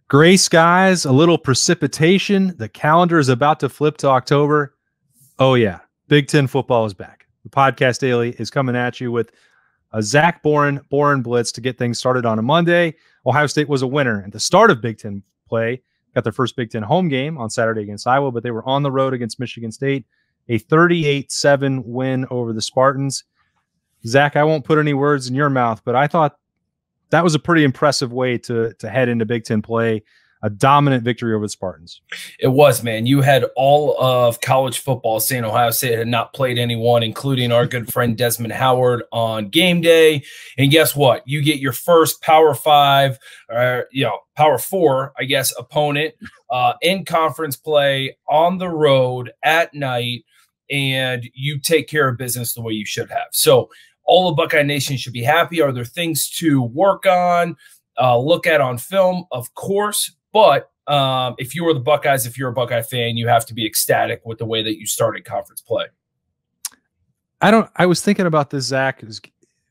Gray skies, a little precipitation. The calendar is about to flip to October. Oh, yeah. Big Ten football is back. The Podcast Daily is coming at you with a Zach Boren Blitz to get things started on a Monday. Ohio State was a winner at the start of Big Ten play. Got their first Big Ten home game on Saturday against Iowa, but they were on the road against Michigan State. A 38-7 win over the Spartans. Zach, I won't put any words in your mouth, but I thought that was a pretty impressive way to head into Big Ten play. A dominant victory over the Spartans. It was, man. You had all of college football saying Ohio State had not played anyone, including our good friend Desmond Howard on game day. And guess what? You get your first Power 5, or Power 4, I guess, opponent in conference play on the road at night, and you take care of business the way you should have. So all of Buckeye Nation should be happy. Are there things to work on, look at on film? Of course. But if you are the Buckeyes, if you're a Buckeye fan, you have to be ecstatic with the way that you started conference play. I was thinking about this, Zach. I was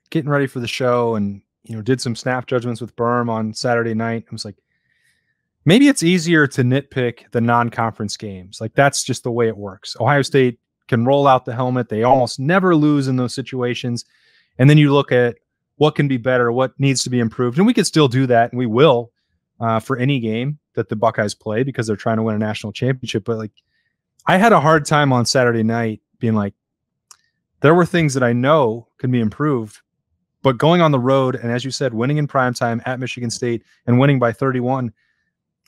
getting ready for the show and, did some snap judgments with Berm on Saturday night. I was like, maybe it's easier to nitpick the non-conference games. Like, that's just the way it works. Ohio State can roll out the helmet. They almost never lose in those situations. And then you look at what can be better, what needs to be improved. And we could still do that, and we will. For any game that the Buckeyes play because they're trying to win a national championship. But like, I had a hard time on Saturday night being like, there were things that I know can be improved, but going on the road and, as you said, winning in primetime at Michigan State and winning by 31,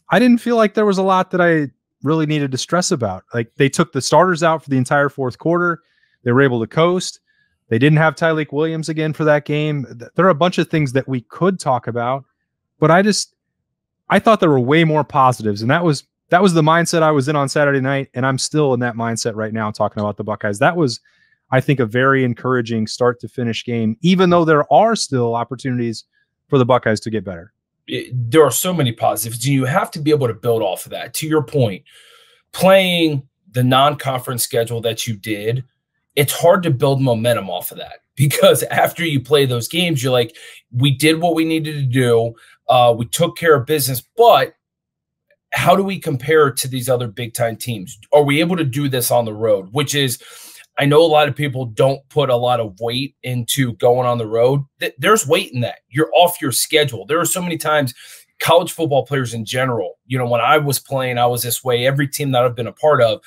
I didn't feel like there was a lot that I really needed to stress about. Like, they took the starters out for the entire fourth quarter. They were able to coast. They didn't have Tyleik Williams again for that game. There are a bunch of things that we could talk about, but I thought there were way more positives, and that was the mindset I was in on Saturday night, and I'm still in that mindset right now talking about the Buckeyes. That was, I think, a very encouraging start to finish game, even though there are still opportunities for the Buckeyes to get better. There are so many positives, and you have to be able to build off of that. To your point, playing the non-conference schedule that you did, it's hard to build momentum off of that, because after you play those games, you're like, we did what we needed to do. We took care of business, but how do we compare to these other big-time teams? Are we able to do this on the road? Which is, I know a lot of people don't put a lot of weight into going on the road. There's weight in that. You're off your schedule. There are so many times college football players in general, when I was playing, I was this way. Every team that I've been a part of,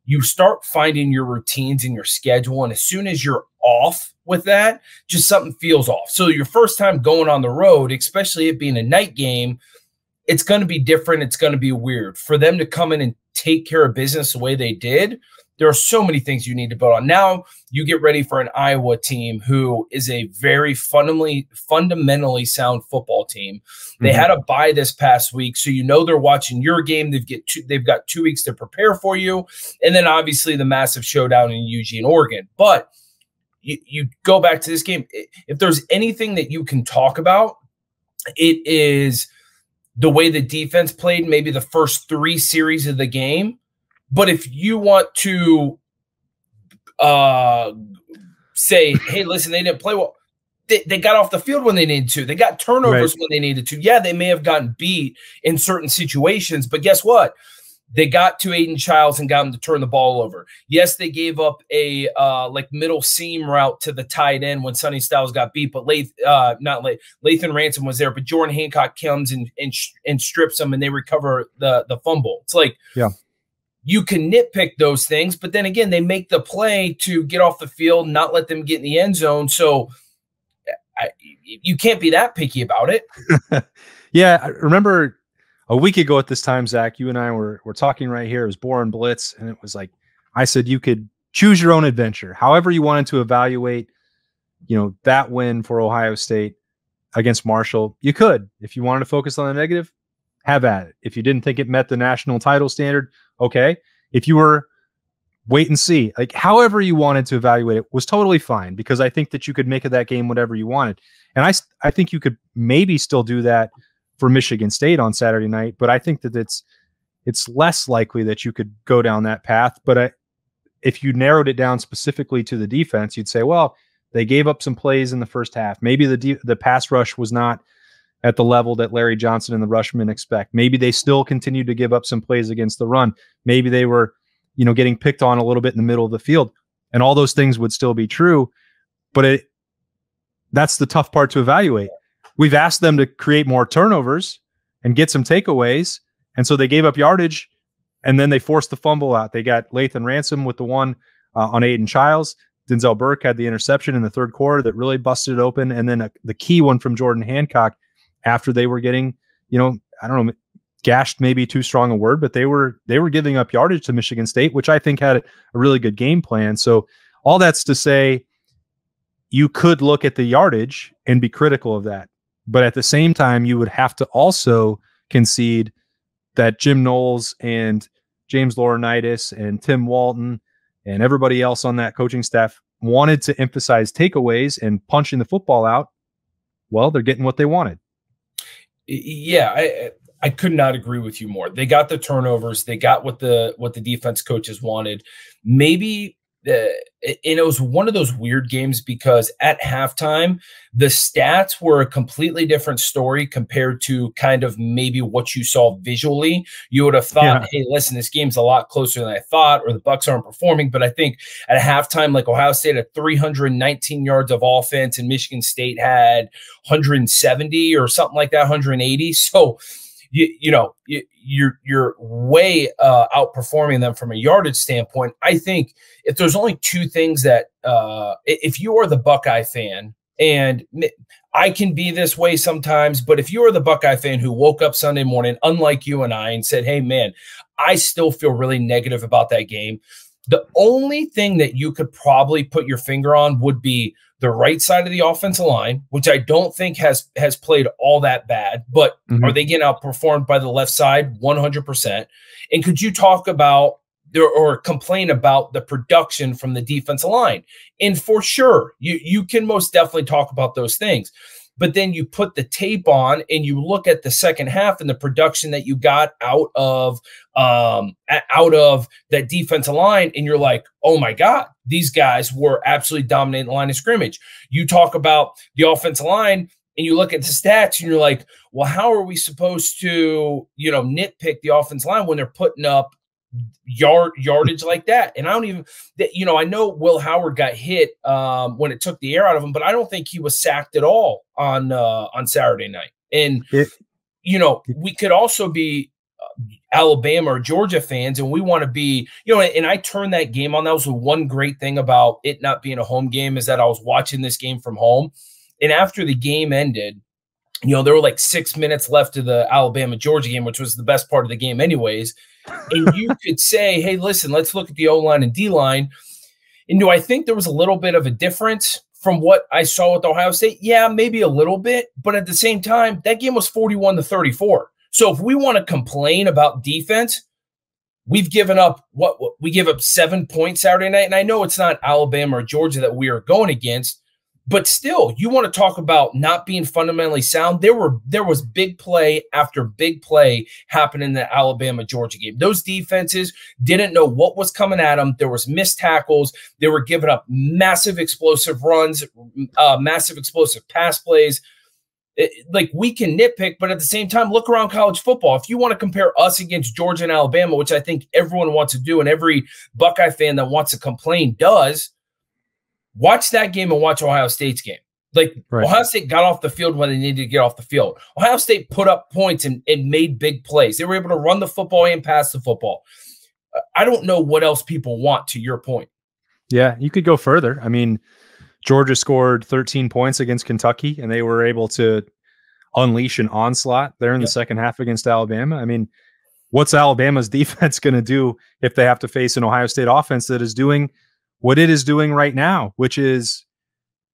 you start finding your routines in your schedule, and as soon as you're off with that, just something feels off. So your first time going on the road, especially it being a night game, it's going to be different. It's going to be weird. For them to come in and take care of business the way they did, there are so many things you need to build on. Now you get ready for an Iowa team who is a very fundamentally sound football team. They had a bye this past week, so they're watching your game. They've got 2 weeks to prepare for you, and then obviously the massive showdown in Eugene, Oregon. But you go back to this game, if there's anything that you can talk about, it is the way the defense played maybe the first 3 series of the game. But if you want to say, hey, listen, they didn't play well, they got off the field when they needed to. They got turnovers when they needed to. Yeah, they may have gotten beat in certain situations, but guess what? They got to Aiden Childs and got him to turn the ball over. Yes, they gave up a middle seam route to the tight end when Sonny Styles got beat, but Lathan Ransom was there. But Jordan Hancock comes and strips them, and they recover the fumble. It's like, yeah, you can nitpick those things, but then again, they make the play to get off the field, not let them get in the end zone. So you can't be that picky about it. Yeah, I remember a week ago at this time, Zach, you and I were talking right here. It was Boren Blitz, and it was like, I said you could choose your own adventure. However you wanted to evaluate, that win for Ohio State against Marshall, you could. If you wanted to focus on the negative, have at it. If you didn't think it met the national title standard, okay. If you were wait and see, like however you wanted to evaluate it was totally fine, because I think that you could make of that game whatever you wanted. And I think you could maybe still do that for Michigan State on Saturday night, but I think that it's less likely that you could go down that path. But if you narrowed it down specifically to the defense, you'd say, well, they gave up some plays in the first half. Maybe the pass rush was not at the level that Larry Johnson and the Rushmen expect. Maybe they still continue to give up some plays against the run. Maybe they were, getting picked on a little bit in the middle of the field, and all those things would still be true. But that's the tough part to evaluate. We've asked them to create more turnovers and get some takeaways, and so they gave up yardage, and then they forced the fumble out. They got Lathan Ransom with the one on Aiden Childs. Denzel Burke had the interception in the third quarter that really busted it open, and then the key one from Jordan Hancock after they were getting, I don't know, gashed maybe too strong a word, but they were giving up yardage to Michigan State, which I think had a really good game plan. So all that's to say, you could look at the yardage and be critical of that. But at the same time, you would have to also concede that Jim Knowles and James Laurinaitis and Tim Walton and everybody else on that coaching staff wanted to emphasize takeaways and punching the football out. Well, they're getting what they wanted. Yeah, I could not agree with you more. They got the turnovers. They got what the defense coaches wanted. Maybe it was one of those weird games because at halftime, the stats were a completely different story compared to kind of maybe what you saw visually. You would have thought, hey, listen, this game's a lot closer than I thought, or the Bucs aren't performing. But I think at halftime, like Ohio State had 319 yards of offense and Michigan State had 170 or something like that, 180. So you're way outperforming them from a yardage standpoint. I think if there's only two things that if you are the Buckeye fan, and I can be this way sometimes, but if you are the Buckeye fan who woke up Sunday morning, unlike you and I, and said, hey, man, I still feel really negative about that game, the only thing that you could probably put your finger on would be the right side of the offensive line, which I don't think has played all that bad, but are they getting outperformed by the left side? 100%. And could you talk about or complain about the production from the defensive line? And for sure, you can most definitely talk about those things. But then you put the tape on and you look at the second half and the production that you got out of that defensive line, and you're like, oh my God, these guys were absolutely dominating the line of scrimmage. You talk about the offensive line and you look at the stats and you're like, well, how are we supposed to, nitpick the offensive line when they're putting up yardage like that? And I don't even, I know Will Howard got hit when it took the air out of him, but I don't think he was sacked at all on Saturday night. And we could also be Alabama or Georgia fans, and we want to be, and I turned that game on. That was the one great thing about it not being a home game, is that I was watching this game from home. And after the game ended, there were like 6 minutes left of the Alabama-Georgia game, which was the best part of the game anyways. And you could say, hey, listen, let's look at the O-line and D-line. And do I think there was a little bit of a difference from what I saw with Ohio State? Yeah, maybe a little bit. But at the same time, that game was 41-34. So if we want to complain about defense, we've given up we give up 7 points Saturday night. And I know it's not Alabama or Georgia that we are going against, but still, you want to talk about not being fundamentally sound. There was big play after big play happening in the Alabama-Georgia game. Those defenses didn't know what was coming at them. There was missed tackles. They were giving up massive explosive runs, massive explosive pass plays. Like, we can nitpick, but at the same time, look around college football. If you want to compare us against Georgia and Alabama, which I think everyone wants to do and every Buckeye fan that wants to complain does, watch that game and watch Ohio State's game. Like, right. Ohio State got off the field when they needed to get off the field. Ohio State put up points and made big plays. They were able to run the football and pass the football. I don't know what else people want, to your point. Yeah, you could go further. I mean, Georgia scored 13 points against Kentucky, and they were able to unleash an onslaught there in the second half against Alabama. I mean, what's Alabama's defense going to do if they have to face an Ohio State offense that is doing what it is doing right now, which is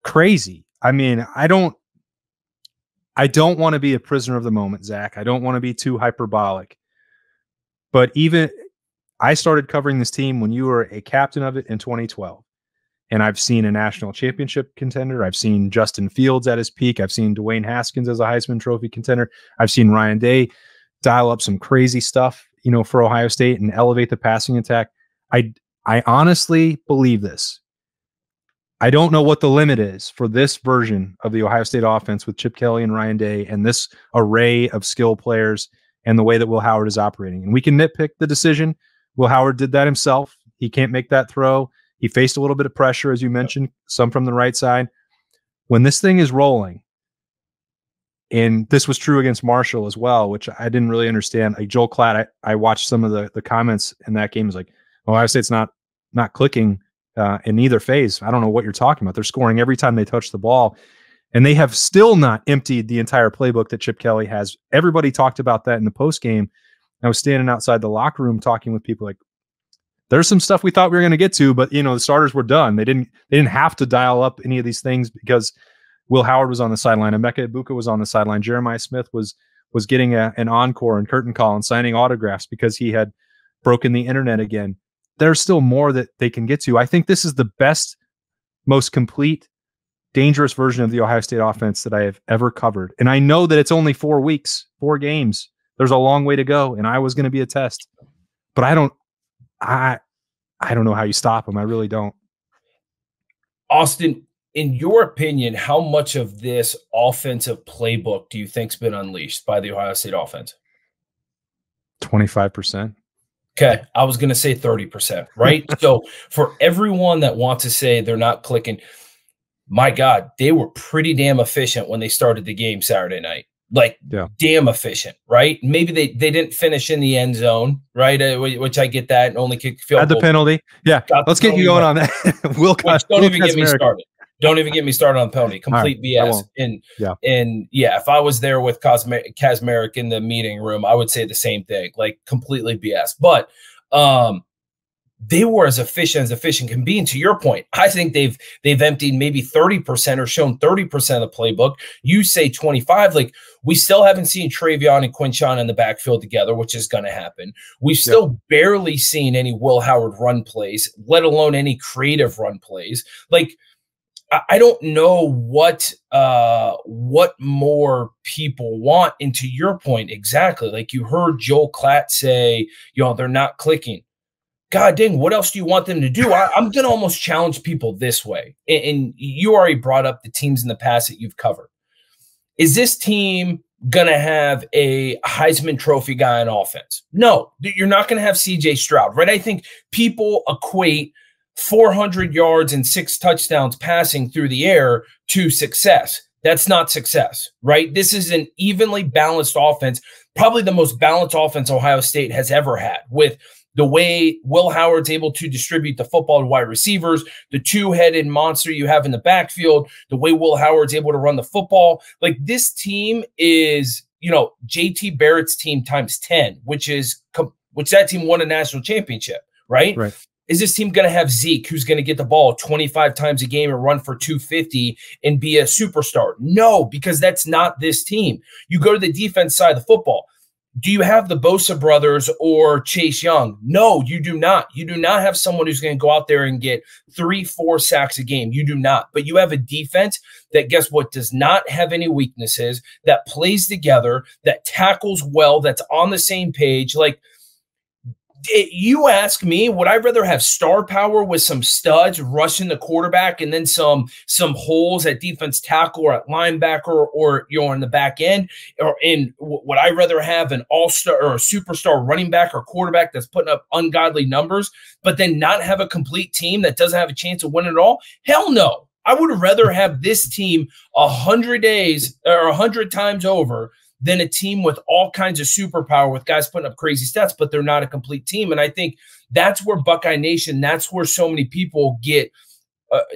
crazy? I mean, I don't want to be a prisoner of the moment, Zach. I don't want to be too hyperbolic. But even I started covering this team when you were a captain of it in 2012. And I've seen a national championship contender. I've seen Justin Fields at his peak. I've seen Dwayne Haskins as a Heisman Trophy contender. I've seen Ryan Day dial up some crazy stuff, for Ohio State and elevate the passing attack. I honestly believe this. I don't know what the limit is for this version of the Ohio State offense with Chip Kelly and Ryan Day and this array of skill players and the way that Will Howard is operating. And we can nitpick the decision. Will Howard did that himself. He can't make that throw. He faced a little bit of pressure, as you mentioned, some from the right side. When this thing is rolling, and this was true against Marshall as well, which I didn't really understand. Like Joel Klatt, I watched some of the comments in that game. It was like, Ohio State's not clicking in either phase. I don't know what you're talking about. They're scoring every time they touch the ball. And they have still not emptied the entire playbook that Chip Kelly has. Everybody talked about that in the post game. I was standing outside the locker room talking with people like, there's some stuff we thought we were going to get to, but the starters were done. They didn't have to dial up any of these things because Will Howard was on the sideline. Emeka Egbuka was on the sideline. Jeremiah Smith was getting an encore and curtain call and signing autographs because he had broken the internet again. There's still more that they can get to. I think this is the best, most complete, dangerous version of the Ohio State offense that I have ever covered. And I know that it's only 4 weeks, 4 games. There's a long way to go, and Iowa's going to be a test. But I don't know how you stop them. I really don't. Austin, in your opinion, how much of this offensive playbook do you think's been unleashed by the Ohio State offense? 25%. Okay, I was going to say 30%, right? So for everyone that wants to say they're not clicking, my God, they were pretty damn efficient when they started the game Saturday night. Like, damn efficient, right? Maybe they didn't finish in the end zone, right? Which I get that, and only kicked field goal. Had the penalty. Yeah, let's get you going on that. Don't even get me started. Don't even get me started on the penalty. Complete BS. And if I was there with Kazmarek in the meeting room, I would say the same thing. Like, completely BS. But they were as efficient can be. And to your point, I think they've emptied maybe 30% or shown 30% of the playbook. You say 25. Like, we still haven't seen Travion and Quinshon in the backfield together, which is going to happen. We've still barely seen any Will Howard run plays, let alone any creative run plays. Like, I don't know what more people want. And to your point, exactly, like you heard Joel Klatt say, they're not clicking. God dang, what else do you want them to do? I'm going to almost challenge people this way. And you already brought up the teams in the past that you've covered. Is this team going to have a Heisman Trophy guy on offense? No, you're not going to have CJ Stroud, right? I think people equate 400 yards and 6 touchdowns passing through the air to success. That's not success, right? This is an evenly balanced offense, probably the most balanced offense Ohio State has ever had, with the way Will Howard's able to distribute the football to wide receivers, the two-headed monster you have in the backfield, the way Will Howard's able to run the football. Like, this team is, JT Barrett's team times 10, which that team won a national championship, right? Right. Is this team going to have Zeke, who's going to get the ball 25 times a game and run for 250 and be a superstar? No, because that's not this team. You go to the defense side of the football. Do you have the Bosa brothers or Chase Young? No, you do not. You do not have someone who's going to go out there and get 3-4 sacks a game. You do not. But you have a defense that, guess what, does not have any weaknesses, that plays together, that tackles well, that's on the same page. Like, you ask me, would I rather have star power with some studs rushing the quarterback and then some holes at defense tackle or at linebacker or in the back end? Or would I rather have an all-star or a superstar running back or quarterback that's putting up ungodly numbers, but then not have a complete team that doesn't have a chance of winning it all? Hell no. I would rather have this team 100 days or 100 times over than a team with all kinds of superpower with guys putting up crazy stats, but they're not a complete team. And I think that's where Buckeye Nation, that's where so many people get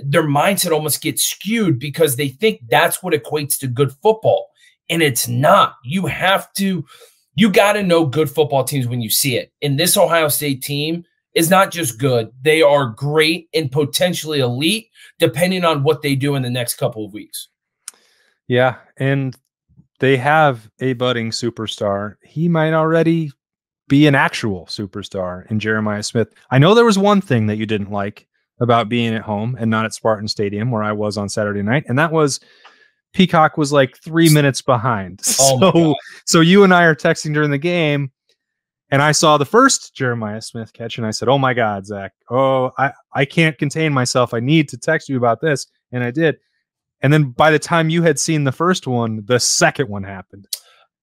their mindset almost gets skewed because they think that's what equates to good football. And it's not. You got to know good football teams when you see it. And this Ohio State team is not just good. They are great and potentially elite, depending on what they do in the next couple of weeks. Yeah. And they have a budding superstar. He might already be an actual superstar in Jeremiah Smith. I know there was one thing that you didn't like about being at home and not at Spartan Stadium, where I was on Saturday night, and that was Peacock was like 3 minutes behind. So you and I are texting during the game, And I saw the first Jeremiah Smith catch, and I said, "Oh my God, Zach! Oh, I can't contain myself. I need to text you about this." And I did. And then by the time you had seen the first one, the second one happened.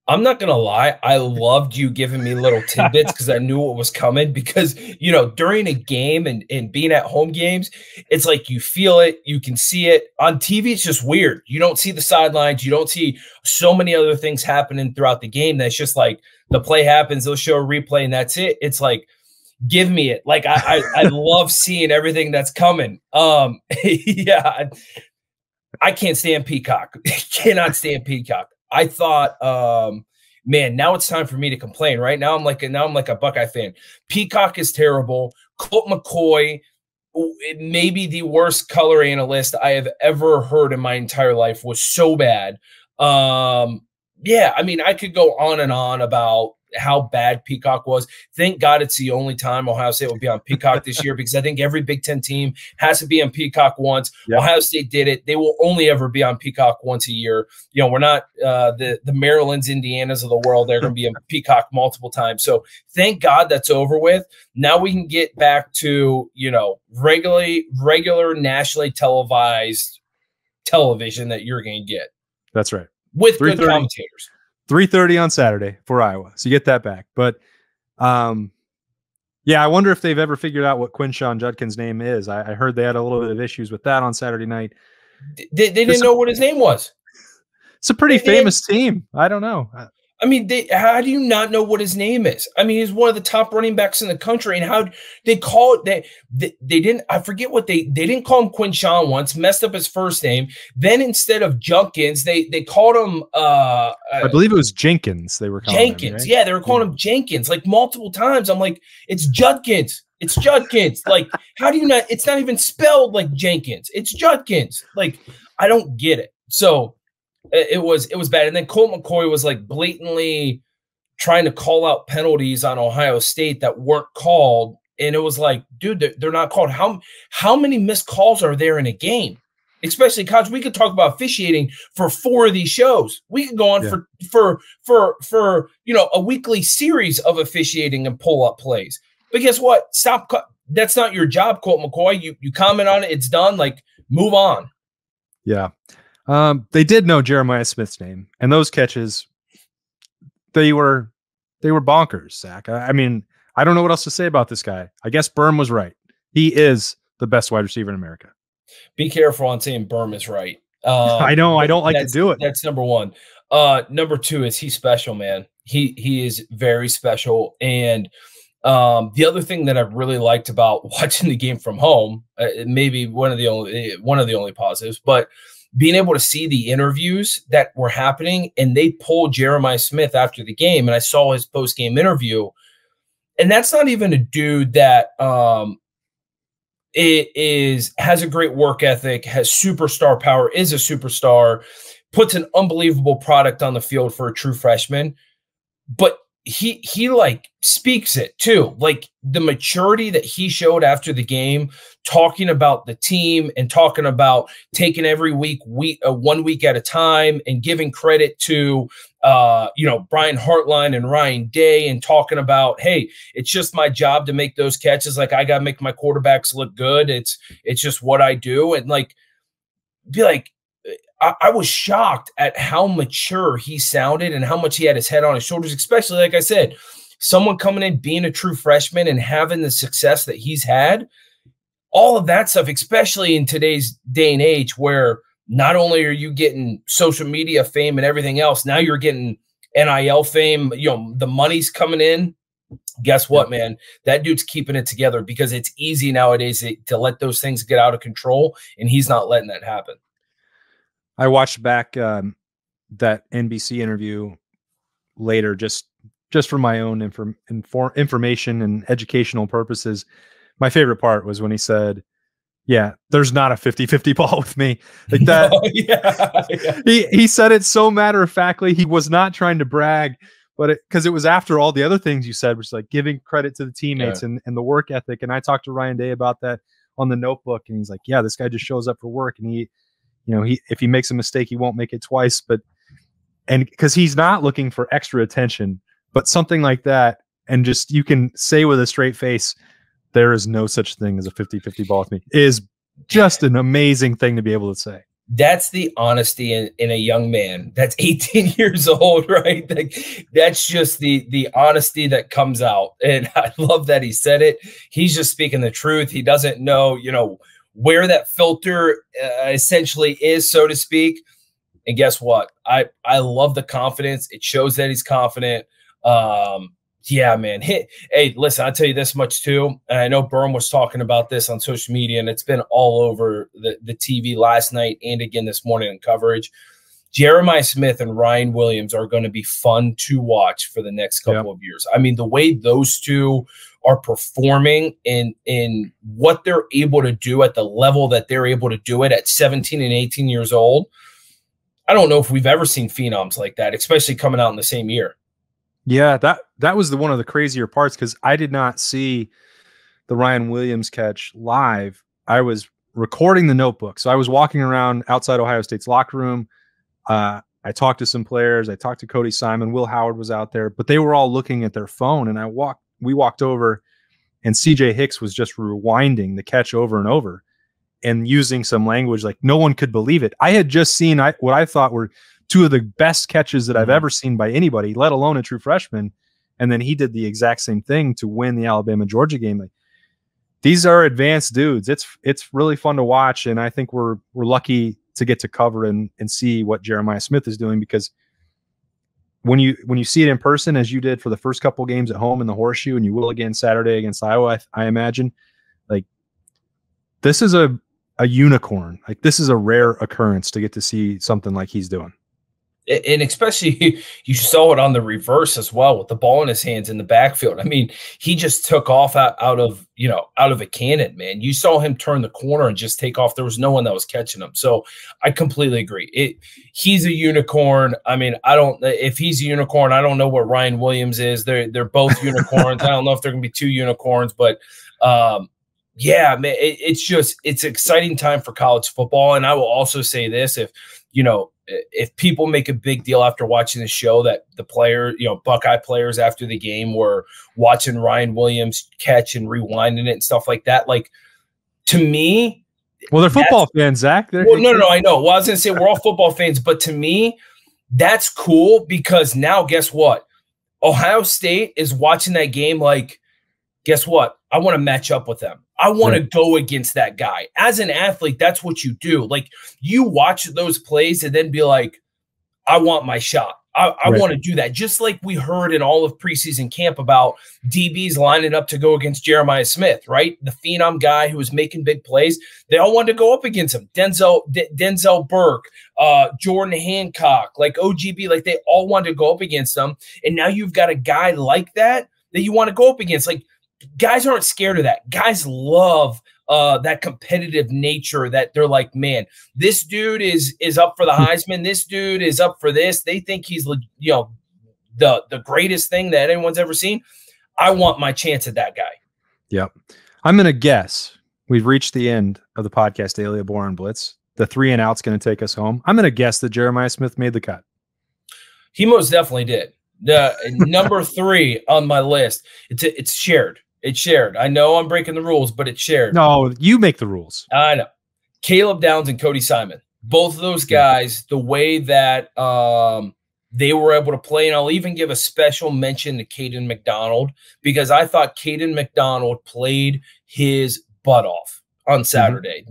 I'm not going to lie. I loved you giving me little tidbits because I knew what was coming because, you know, during a game and being at home games, it's like you feel it, you can see it. On TV, it's just weird. You don't see the sidelines. You don't see so many other things happening throughout the game. That's just like the play happens, they'll show a replay and that's it. It's like, give me it. Like I love seeing everything that's coming. Yeah, I can't stand Peacock. Cannot stand Peacock. I thought, man, now it's time for me to complain. Right now, I'm like a Buckeye fan. Peacock is terrible. Colt McCoy, maybe the worst color analyst I have ever heard in my entire life, was so bad. Yeah, I mean, I could go on and on about how bad Peacock was. Thank God it's the only time Ohio State will be on Peacock this year because I think every Big Ten team has to be on Peacock once. Yep. Ohio State did it. They will only ever be on Peacock once a year. You know, we're not the Marylands, Indianas of the world. They're going to be on Peacock multiple times. So thank God that's over with. Now we can get back to, you know, regular nationally televised television that you're going to get. That's right. With good commentators. 3:30 on Saturday for Iowa. So you get that back. But yeah, I wonder if they've ever figured out what Quinshawn Judkins' name is. I heard they had a little bit of issues with that on Saturday night. They didn't know what his name was. It's a pretty famous team. I don't know. I mean, how do you not know what his name is? I mean, he's one of the top running backs in the country. And how they call it, they didn't, I forget what they didn't call him Quinshawn once, messed up his first name. Then instead of Junkins, they called him, I believe it was Jenkins. They were calling Jenkins. Him, right? Yeah, they were calling him Jenkins like multiple times. I'm like, it's Judkins. It's Judkins. Like, how do you not, it's not even spelled like Jenkins. It's Judkins. Like, I don't get it. So, it was bad. And then Colt McCoy was like blatantly trying to call out penalties on Ohio State that weren't called. And it was like, dude, they're not called. How many missed calls are there in a game? Especially college. We could talk about officiating for 4 of these shows. We could go on for you know, a weekly series of officiating and pull up plays. But guess what? That's not your job, Colt McCoy. You comment on it, it's done. Like, move on. Yeah. They did know Jeremiah Smith's name, and those catches, they were bonkers, Zach. I mean, I don't know what else to say about this guy. I guess Berm was right. He is the best wide receiver in America. Be careful on saying Berm is right. I know. I don't like to do it. That's number one. Number two is he's special, man. He is very special. And the other thing that I really liked about watching the game from home, maybe one of the only positives, but being able to see the interviews that were happening, and they pulled Jeremiah Smith after the game, and I saw his post-game interview, and that's not even a dude that has a great work ethic, has superstar power, is a superstar, puts an unbelievable product on the field for a true freshman, but he like speaks it too. Like the maturity that he showed after the game, talking about the team and talking about taking every week 1 week at a time and giving credit to you know, Brian Hartline and Ryan Day, and talking about, hey, it's just my job to make those catches. Like, I got to make my quarterbacks look good. It's just what I do. And like, be like, I was shocked at how mature he sounded and how much he had his head on his shoulders, especially, like I said, someone coming in, being a true freshman and having the success that he's had, all of that stuff, especially in today's day and age where not only are you getting social media fame and everything else, now you're getting NIL fame, you know, the money's coming in. Guess what, man? That dude's keeping it together because it's easy nowadays to let those things get out of control, and he's not letting that happen. I watched back that NBC interview later just for my own information and educational purposes. My favorite part was when he said, yeah, there's not a 50-50 ball with me. Like that. No, yeah. He said it so matter-of-factly. He was not trying to brag, but because it was after all the other things you said, which is like giving credit to the teammates and the work ethic. And I talked to Ryan Day about that on the Notebook, and he's like, yeah, this guy just shows up for work, and he, you know, if he makes a mistake, he won't make it twice. And because he's not looking for extra attention, but something like that, and just you can say with a straight face, there is no such thing as a 50-50 ball with me, is just an amazing thing to be able to say. That's the honesty in a young man that's 18 years old, right? Like, that's just the honesty that comes out. And I love that he said it. He's just speaking the truth. He doesn't know, where that filter essentially is, so to speak. And guess what? I love the confidence. It shows that he's confident. Yeah, man. Hey, listen, I'll tell you this much too. And I know Burn was talking about this on social media, and it's been all over the TV last night and again this morning in coverage. Jeremiah Smith and Ryan Williams are going to be fun to watch for the next couple of years. I mean, the way those two are performing in what they're able to do at the level that they're able to do it at 17 and 18 years old, I don't know if we've ever seen phenoms like that, especially coming out in the same year. Yeah, that was one of the crazier parts, because I did not see the Ryan Williams catch live. I was recording the notebook. So I was walking around outside Ohio State's locker room. I talked to some players. I talked to Cody Simon. Will Howard was out there, but they were all looking at their phone. And we walked over, and CJ Hicks was just rewinding the catch over and over and using some language like no one could believe it. I had just seen what I thought were two of the best catches that I've ever seen by anybody, let alone a true freshman. And then he did the exact same thing to win the Alabama-Georgia game. Like, these are advanced dudes. It's really fun to watch. And I think we're lucky to get to cover and see what Jeremiah Smith is doing, because when you see it in person, as you did for the first couple games at home in the Horseshoe, and you will again Saturday against Iowa, I imagine, like, this is a unicorn. Like, this is a rare occurrence to get to see something like he's doing. And especially you saw it on the reverse as well, with the ball in his hands in the backfield. I mean, he just took off out of a cannon, man. You saw him turn the corner and just take off. There was no one that was catching him. So I completely agree. He's a unicorn. I mean, if he's a unicorn, I don't know what Ryan Williams is. They're both unicorns. I don't know if they're going to be two unicorns, but yeah, man, it's an exciting time for college football. And I will also say this, if people make a big deal after watching the show that the player, Buckeye players after the game were watching Ryan Williams catch and rewinding it and stuff like that, like, to me, well, they're football fans, Zach. No, I know. Well, I was going to say we're all football fans, but to me, that's cool, because now guess what? Ohio State is watching that game like, guess what? I want to match up with them. I want to go against that guy. As an athlete, that's what you do. Like, you watch those plays and then be like, I want my shot. I want to do that. Just like we heard in all of preseason camp about DBs lining up to go against Jeremiah Smith, right? The phenom guy who was making big plays. They all wanted to go up against him. Denzel Burke, Jordan Hancock, like OGB, like they all wanted to go up against him. And now you've got a guy like that you want to go up against. Like, guys aren't scared of that. Guys love that competitive nature, that they're like, man, this dude is up for the Heisman. This dude is up for this. They think he's, the greatest thing that anyone's ever seen. I want my chance at that guy. Yep. I'm going to guess we've reached the end of the podcast Daily Boren Blitz. The 3 and out's going to take us home. I'm going to guess that Jeremiah Smith made the cut. He most definitely did. The number 3 on my list. It's shared. It's shared. I know I'm breaking the rules, but it's shared. No, you make the rules. I know. Caleb Downs and Cody Simon. Both of those guys, the way that they were able to play, and I'll even give a special mention to Caden McDonald, because I thought Caden McDonald played his butt off on Saturday.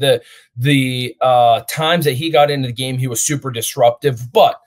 The times that he got into the game, he was super disruptive. But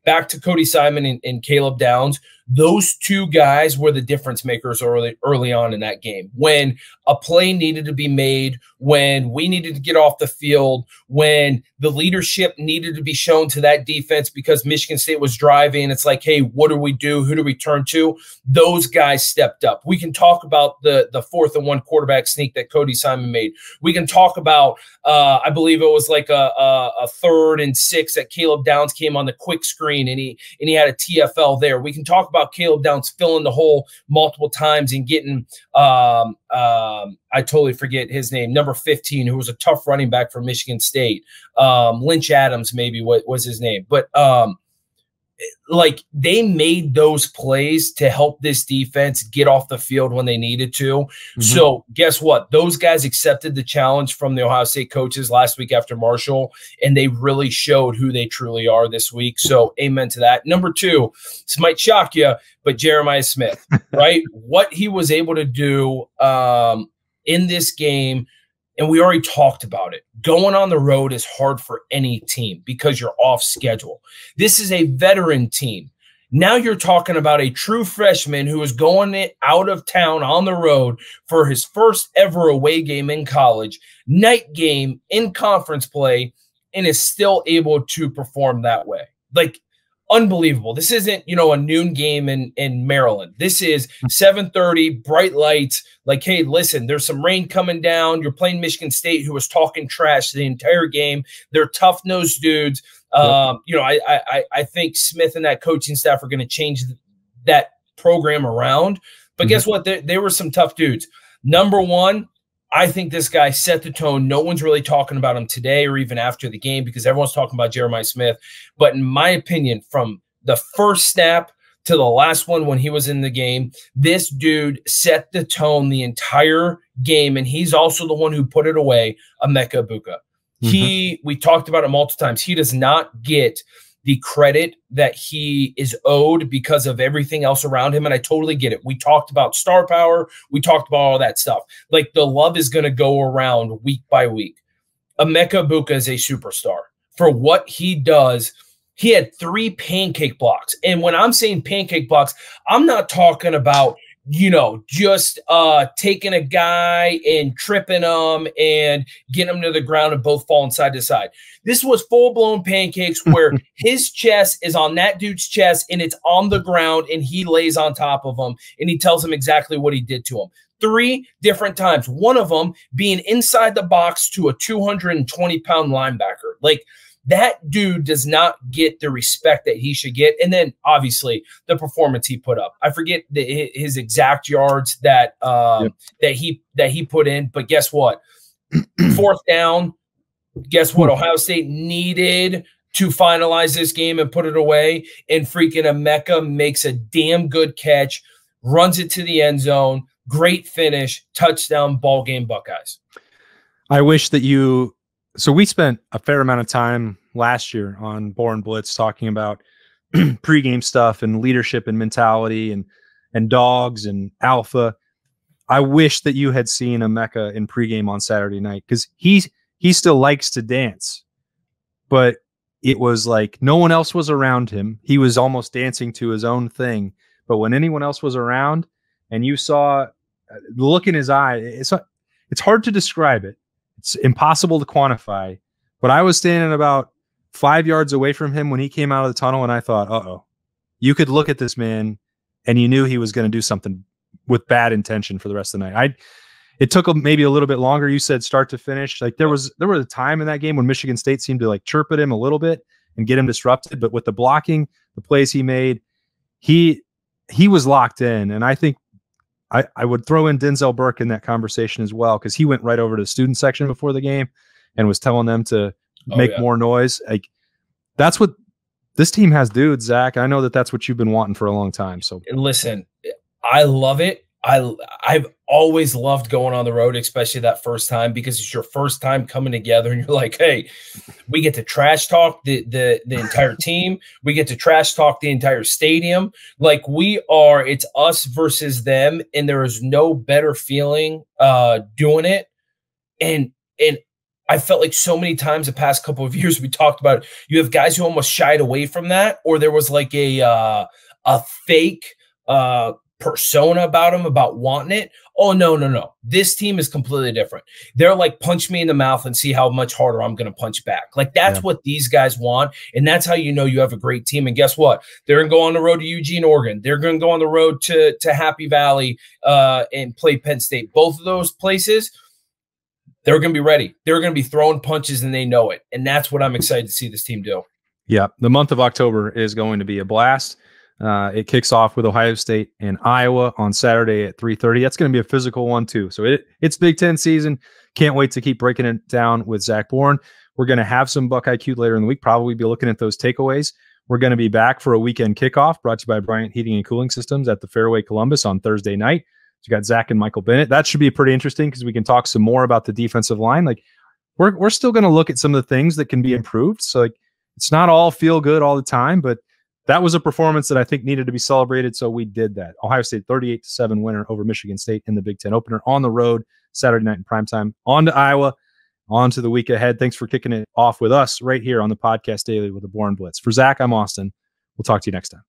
back to Cody Simon and Caleb Downs, those two guys were the difference makers early on in that game. When a play needed to be made, when we needed to get off the field, when the leadership needed to be shown to that defense because Michigan State was driving, it's like, hey, what do we do? Who do we turn to? Those guys stepped up. We can talk about the 4th and 1 quarterback sneak that Cody Simon made. We can talk about, I believe it was like a 3rd and 6 that Caleb Downs came on the quick screen and he had a TFL there. We can talk about Caleb Downs filling the hole multiple times and getting I totally forget his name, number 15, who was a tough running back for Michigan State. Lynch Adams, maybe what was his name. But like they made those plays to help this defense get off the field when they needed to. So guess what? Those guys accepted the challenge from the Ohio State coaches last week after Marshall, and they really showed who they truly are this week. So amen to that. Number two, this might shock you, but Jeremiah Smith, right? What he was able to do in this game, and we already talked about it. Going on the road is hard for any team because you're off schedule. This is a veteran team. Now you're talking about a true freshman who is going out of town on the road for his first ever away game in college, night game in conference play, and is still able to perform that way. Like, unbelievable. This isn't, a noon game in Maryland. This is 7:30, bright lights. Like, hey, listen, there's some rain coming down. You're playing Michigan State, who was talking trash the entire game. They're tough-nosed dudes. I think Smith and that coaching staff are going to change that program around. But guess what? They were some tough dudes. Number one, I think this guy set the tone. No one's really talking about him today or even after the game because everyone's talking about Jeremiah Smith. But in my opinion, from the first snap to the last one when he was in the game, this dude set the tone the entire game, and he's also the one who put it away, Emeka Egbuka. We talked about it multiple times. He does not get the credit that he is owed because of everything else around him. And I totally get it. We talked about star power. We talked about all that stuff. Like, the love is going to go around week by week. Emeka Egbuka is a superstar for what he does. He had 3 pancake blocks. And when I'm saying pancake blocks, I'm not talking about, just taking a guy and tripping him and getting him to the ground and both falling side to side. This was full-blown pancakes where his chest is on that dude's chest and it's on the ground and he lays on top of him and he tells him exactly what he did to him. 3 different times, one of them being inside the box to a 220-pound linebacker. Like, that dude does not get the respect that he should get. And then, obviously, the performance he put up. I forget his exact yards that he put in. But guess what? 4th down, guess what? Ohio State needed to finalize this game and put it away. And freaking Emeka makes a damn good catch, runs it to the end zone. Great finish, touchdown, ball game, Buckeyes. I wish that you... So we spent a fair amount of time last year on Boren Blitz talking about pregame stuff and leadership and mentality and dogs and alpha. I wish that you had seen Emeka in pregame on Saturday night because he still likes to dance, but it was like no one else was around him. He was almost dancing to his own thing. But when anyone else was around and you saw the look in his eye, it's hard to describe it. It's impossible to quantify, but I was standing about 5 yards away from him when he came out of the tunnel, and I thought, uh-oh. You could look at this man, and you knew he was going to do something with bad intention for the rest of the night. It took maybe a little bit longer. You said start to finish. Like there was a time in that game when Michigan State seemed to like chirp at him a little bit and get him disrupted, but with the blocking, the plays he made, he was locked in, and I think I would throw in Denzel Burke in that conversation as well because he went right over to the student section before the game and was telling them to make more noise. Like that's what this team has, dude. Zach, I know that that's what you've been wanting for a long time. So listen, I love it. I've always loved going on the road, especially that first time, because it's your first time coming together and you're like, hey, we get to trash talk the entire team. We get to trash talk the entire stadium. Like it's us versus them. And there is no better feeling doing it. And I felt like so many times the past couple of years we talked about it, you have guys who almost shied away from that, or there was like a fake persona about him about wanting it. Oh, no. This team is completely different. They're like, punch me in the mouth and see how much harder I'm going to punch back. Like that's what these guys want. And that's how you know you have a great team. And guess what? They're going to go on the road to Eugene, Oregon. They're going to go on the road to Happy Valley and play Penn State. Both of those places, they're going to be ready. They're going to be throwing punches and they know it. And that's what I'm excited to see this team do. Yeah. The month of October is going to be a blast. It kicks off with Ohio State and Iowa on Saturday at 3:30. That's going to be a physical one too. So it's Big Ten season. Can't wait to keep breaking it down with Zach Boren. We're going to have some Buckeye Q later in the week. Probably be looking at those takeaways. We're going to be back for a weekend kickoff brought to you by Bryant Heating and Cooling Systems at the Fairway Columbus on Thursday night. So you got Zach and Michael Bennett. That should be pretty interesting because we can talk some more about the defensive line. Like we're still going to look at some of the things that can be improved. So like it's not all feel good all the time, but that was a performance that I think needed to be celebrated. So we did that. Ohio State 38-7 winner over Michigan State in the Big Ten opener on the road Saturday night in primetime. On to Iowa, on to the week ahead. Thanks for kicking it off with us right here on the Podcast Daily with the Boren Blitz. For Zach, I'm Austin. We'll talk to you next time.